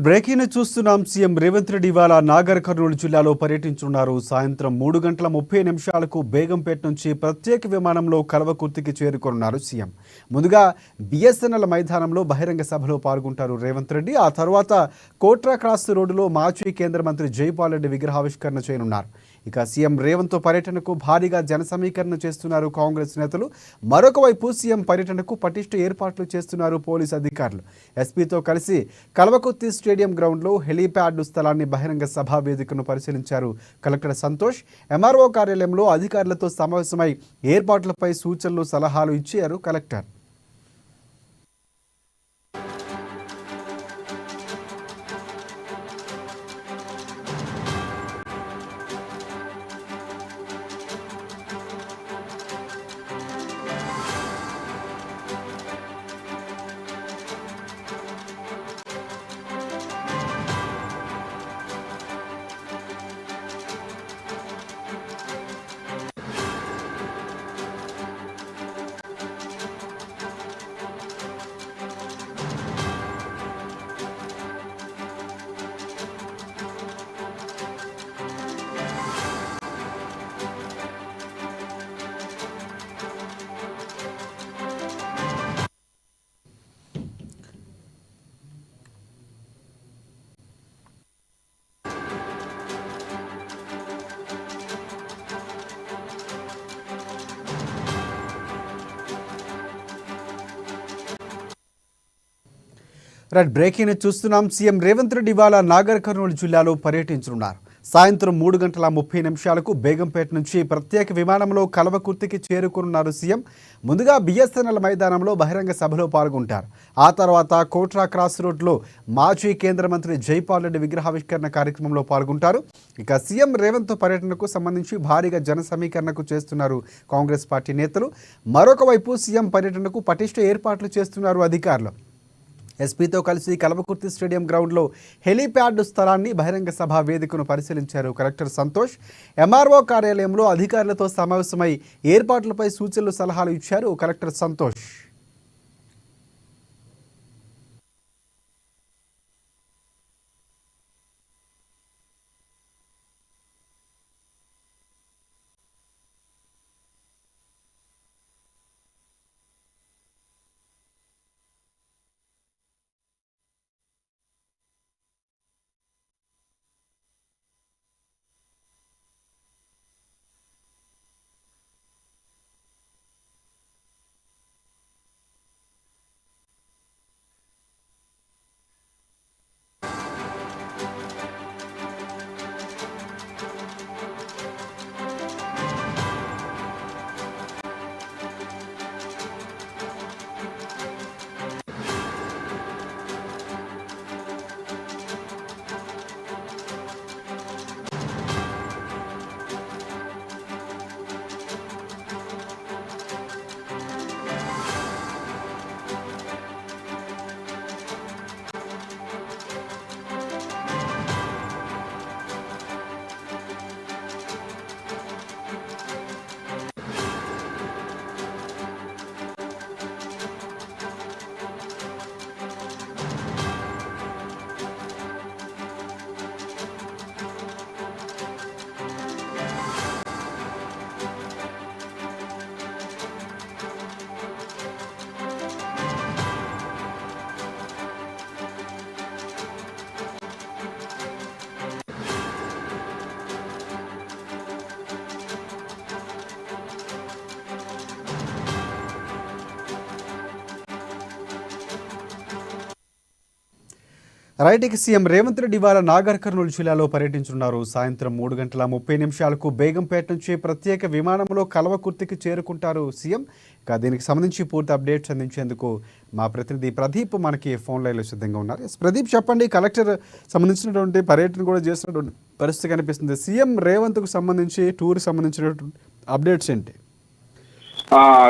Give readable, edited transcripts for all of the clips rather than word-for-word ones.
Breaking ని చూస్తున్నాం. CM Revanth Reddy ఇవాళ నాగర్ కర్నూలు జిల్లాలో పర్యటించనున్నారు. సాయంత్రం 3:30 బేగంపేట నుంచి ప్రత్యేక విమానంలో కల్వకుర్తికి చేరుకోనున్నారు సీఎం. ముందుగా బిఎస్ఎన్ఎల్ మైదానంలో బహిరంగ సభలో పాల్గొంటారు రేవంత్ రెడ్డి. ఆ తర్వాత కోట్రా క్రాస్ రోడ్డులో మాజీ కేంద్ర మంత్రి జైపాల్ రెడ్డి విగ్రహావిష్కరణ చేయనున్నారు. ఇక సీఎం రేవంత్ పర్యటనకు భారీగా జన సమీకరణ చేస్తున్నారు కాంగ్రెస్ నేతలు. మరొక వైపు సీఎం పర్యటనకు పటిష్ట ఏర్పాట్లు చేస్తున్నారు పోలీసు అధికారులు. ఎస్పీతో కలిసి కల్వకుర్తి స్టేడియం గ్రౌండ్లో హెలీప్యాడ్ స్థలాన్ని బహిరంగ సభా వేదికను పరిశీలించారు కలెక్టర్ సంతోష్. ఎంఆర్ఓ కార్యాలయంలో అధికారులతో సమావేశమై ఏర్పాట్లపై సూచనలు సలహాలు ఇచ్చారు కలెక్టర్. బ్రేకింగ్ ని చూస్తున్నాం. సీఎం రేవంత్ రెడ్డి ఇవాళ నాగర్ కర్నూలు జిల్లాలో పర్యటించనున్నారు. సాయంత్రం 3:30 బేగంపేట నుంచి ప్రత్యేక విమానంలో కల్వకుర్తికి చేరుకున్నారు సీఎం. ముందుగా బిఎస్ఎన్ఎల్ మైదానంలో బహిరంగ సభలో పాల్గొంటారు. ఆ తర్వాత కోట్రా క్రాస్ రోడ్లో మాజీ కేంద్ర మంత్రి జైపాల్ రెడ్డి విగ్రహావిష్కరణ కార్యక్రమంలో పాల్గొంటారు. ఇక సీఎం రేవంత్ పర్యటనకు సంబంధించి భారీగా జన సమీకరణకు చేస్తున్నారు కాంగ్రెస్ పార్టీ నేతలు. మరొక వైపు సీఎం పర్యటనకు పటిష్ట ఏర్పాట్లు చేస్తున్నారు అధికారులు. ఎస్పీతో కలిసి కల్వకుర్తి స్టేడియం గ్రౌండ్లో హెలీప్యాడ్ స్థలాన్ని బహిరంగ సభా వేదికను పరిశీలించారు కలెక్టర్ సంతోష్. ఎంఆర్ఓ కార్యాలయంలో అధికారులతో సమావేశమై ఏర్పాట్లపై సూచనలు సలహాలు ఇచ్చారు కలెక్టర్ సంతోష్. రైట్కి సీఎం రేవంత్ రెడ్డి ఇవాళ నాగర్ కర్నూలు జిల్లాలో పర్యటించనున్నారు. సాయంత్రం 3:30 బేగంపేట నుంచి ప్రత్యేక విమానంలో కల్వకుర్తికి చేరుకుంటారు సీఎం. ఇక దీనికి సంబంధించి పూర్తి అప్డేట్స్ అందించేందుకు మా ప్రతినిధి ప్రదీప్ మనకి ఫోన్ లైన్లో సిద్ధంగా ఉన్నారు. ప్రదీప్, చెప్పండి, కలెక్టర్ సంబంధించినటువంటి పర్యటన కూడా చేస్తున్నటువంటి పరిస్థితి కనిపిస్తుంది. సీఎం రేవంత్కు సంబంధించి టూర్ సంబంధించినటువంటి అప్డేట్స్ ఏంటి?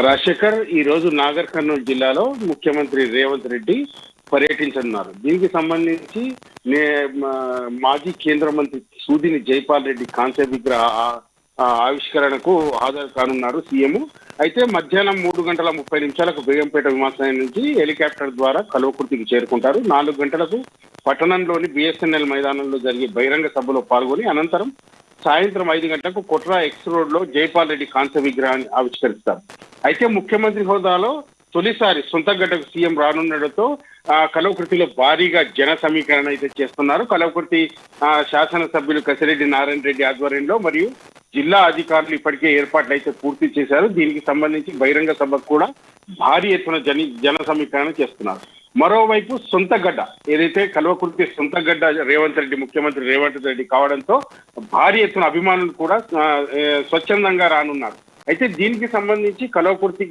రాజశేఖర్, ఈ రోజు నాగర్ కర్నూలు జిల్లాలో ముఖ్యమంత్రి రేవంత్ రెడ్డి పర్యటించనున్నారు. దీనికి సంబంధించి మాజీ కేంద్ర మంత్రి సూదిని జైపాల్ రెడ్డి కాంస్య విగ్రహ ఆవిష్కరణకు హాజరు కానున్నారు సీఎం. అయితే మధ్యాహ్నం 3:30 బేగంపేట విమానాశ్రయం నుంచి హెలికాప్టర్ ద్వారా కల్వకుర్తికి చేరుకుంటారు. 4 గంటలకు పట్టణంలోని బిఎస్ఎన్ఎల్ మైదానంలో జరిగే బహిరంగ సభలో పాల్గొని అనంతరం సాయంత్రం 5 గంటలకు కొట్రా ఎక్స్ రోడ్ లో జైపాల్ రెడ్డి కాంస్య విగ్రహాన్ని ఆవిష్కరిస్తారు. అయితే ముఖ్యమంత్రి హోదాలో తొలిసారి సొంతగడ్డకు సీఎం రానుండడంతో కల్వకుర్తిలో భారీగా జన సమీకరణ అయితే చేస్తున్నారు. కల్వకుర్తి శాసనసభ్యులు కసిరెడ్డి నారాయణ రెడ్డి ఆధ్వర్యంలో మరియు జిల్లా అధికారులు ఇప్పటికే ఏర్పాట్లు అయితే పూర్తి చేశారు. దీనికి సంబంధించి బహిరంగ సభకు కూడా భారీ ఎత్తున జన సమీకరణ చేస్తున్నారు. మరోవైపు సొంతగడ్డ ఏదైతే కల్వకుర్తి సొంతగడ్డ ముఖ్యమంత్రి రేవంత్ రెడ్డి కావడంతో భారీ ఎత్తున అభిమానులు కూడా స్వచ్ఛందంగా రానున్నారు. అయితే దీనికి సంబంధించి కల్వకుర్తి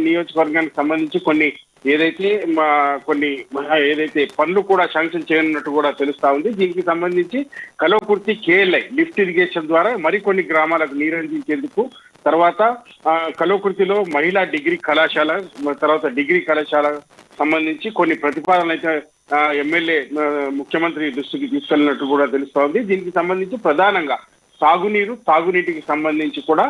నియోజకవర్గానికి సంబంధించి కొన్ని పనులు కూడా శాంక్షన్ చేయనున్నట్టు కూడా తెలుస్తా ఉంది. దీనికి సంబంధించి కల్వకుర్తి కేఎల్ఐ లిఫ్ట్ ఇరిగేషన్ ద్వారా మరికొన్ని గ్రామాలకు నీరందించేందుకు, తర్వాత కల్వకుర్తిలో మహిళా డిగ్రీ కళాశాల, తర్వాత డిగ్రీ కళాశాల సంబంధించి కొన్ని ప్రతిపాదనలు అయితే ఎమ్మెల్యే ముఖ్యమంత్రి దృష్టికి తీసుకెళ్లినట్టు కూడా తెలుస్తా ఉంది. దీనికి సంబంధించి ప్రధానంగా తాగునీటికి సంబంధించి కూడా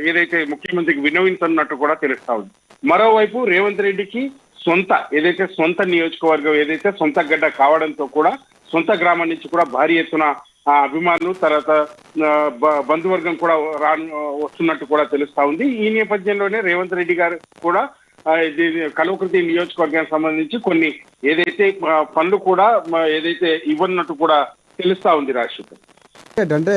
ఏదైతే ముఖ్యమంత్రికి విన్నవించనున్నట్టు కూడా తెలుస్తా ఉంది. మరోవైపు రేవంత్ రెడ్డికి సొంత నియోజకవర్గం సొంత గడ్డ కావడంతో కూడా సొంత గ్రామం నుంచి కూడా భారీ ఎత్తున అభిమానులు, తర్వాత బంధువర్గం కూడా వస్తున్నట్టు కూడా తెలుస్తా ఉంది. ఈ నేపథ్యంలోనే రేవంత్ రెడ్డి గారు కూడా కల్వకుర్తి నియోజకవర్గానికి సంబంధించి కొన్ని పనులు కూడా ఇవ్వనున్నట్టు కూడా తెలుస్తా ఉంది. రాష్ట్రం అంటే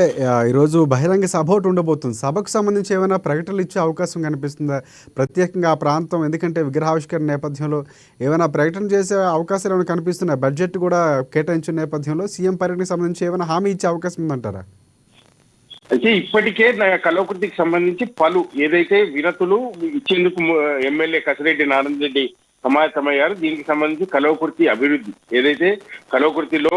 ఈరోజు బహిరంగ సభ ఒకటి ఉండబోతుంది. సభకు సంబంధించి ఏమైనా ప్రకటనలు ఇచ్చే అవకాశం కనిపిస్తుందా? ప్రత్యేకంగా ఆ ప్రాంతం, ఎందుకంటే విగ్రహావిష్కరణ నేపథ్యంలో ఏమైనా ప్రకటన చేసే అవకాశాలు ఏమైనా కనిపిస్తున్నాయి? బడ్జెట్ కూడా కేటాయించిన నేపథ్యంలో సీఎం పర్యటనకు సంబంధించి ఏమైనా హామీ ఇచ్చే అవకాశం ఉందంటారా? అయితే ఇప్పటికే కల్వకుర్తికి సంబంధించి పలు వినతులు ఇచ్చేందుకు ఎమ్మెల్యే కసిరెడ్డి నారాయణ రెడ్డి సమాయత్తమయ్యారు. దీనికి సంబంధించి కల్వకుర్తి అభివృద్ధి కల్వకుర్తిలో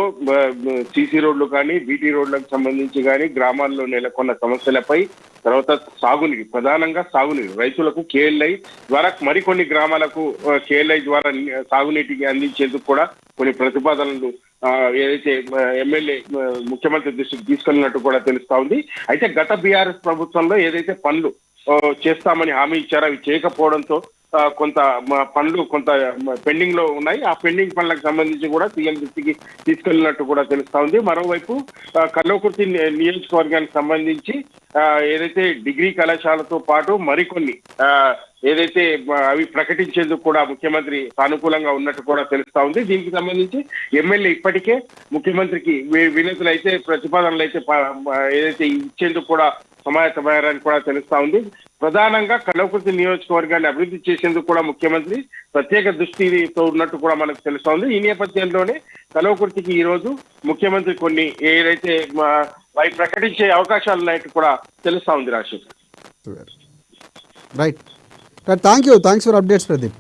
సిసి రోడ్లు కానీ, బీటీ రోడ్లకు సంబంధించి కానీ, గ్రామాల్లో నెలకొన్న సమస్యలపై, తర్వాత ప్రధానంగా సాగునీరు రైతులకు కేఎల్ఐ ద్వారా మరికొన్ని గ్రామాలకు కేఎల్ఐ ద్వారా సాగునీటికి అందించేందుకు కూడా కొన్ని ప్రతిపాదనలు ఎమ్మెల్యే ముఖ్యమంత్రి దృష్టికి తీసుకెళ్లినట్టు కూడా తెలుస్తా ఉంది. అయితే గత బీఆర్ఎస్ ప్రభుత్వంలో పనులు చేస్తామని హామీ ఇచ్చారో అవి చేయకపోవడంతో కొంత పనులు పెండింగ్ లో ఉన్నాయి. ఆ పెండింగ్ పనులకు సంబంధించి కూడా సీఎం దృష్టికి తీసుకెళ్లినట్టు కూడా తెలుస్తా ఉంది. మరోవైపు కల్వకుర్తి నియోజకవర్గానికి సంబంధించి డిగ్రీ కళాశాలతో పాటు మరికొన్ని అవి ప్రకటించేందుకు కూడా ముఖ్యమంత్రి సానుకూలంగా ఉన్నట్టు కూడా తెలుస్తా ఉంది. దీనికి సంబంధించి ఎమ్మెల్యే ఇప్పటికే ముఖ్యమంత్రికి వినతులు ప్రతిపాదనలు ఇచ్చేందుకు కూడా సమాయత్తమయ్యారని కూడా తెలుస్తా ఉంది. ప్రధానంగా కల్వకుర్తి నియోజకవర్గాన్ని అభివృద్ధి చేసేందుకు కూడా ముఖ్యమంత్రి ప్రత్యేక దృష్టితో ఉన్నట్టు కూడా మనకు తెలుస్తా ఉంది. ఈ నేపథ్యంలోనే కల్వకుర్తికి ఈ రోజు ముఖ్యమంత్రి కొన్ని అవి ప్రకటించే అవకాశాలు ఉన్నాయట్టు కూడా తెలుస్తా ఉంది. Rajasekhar right, thanks for updates Pradeep.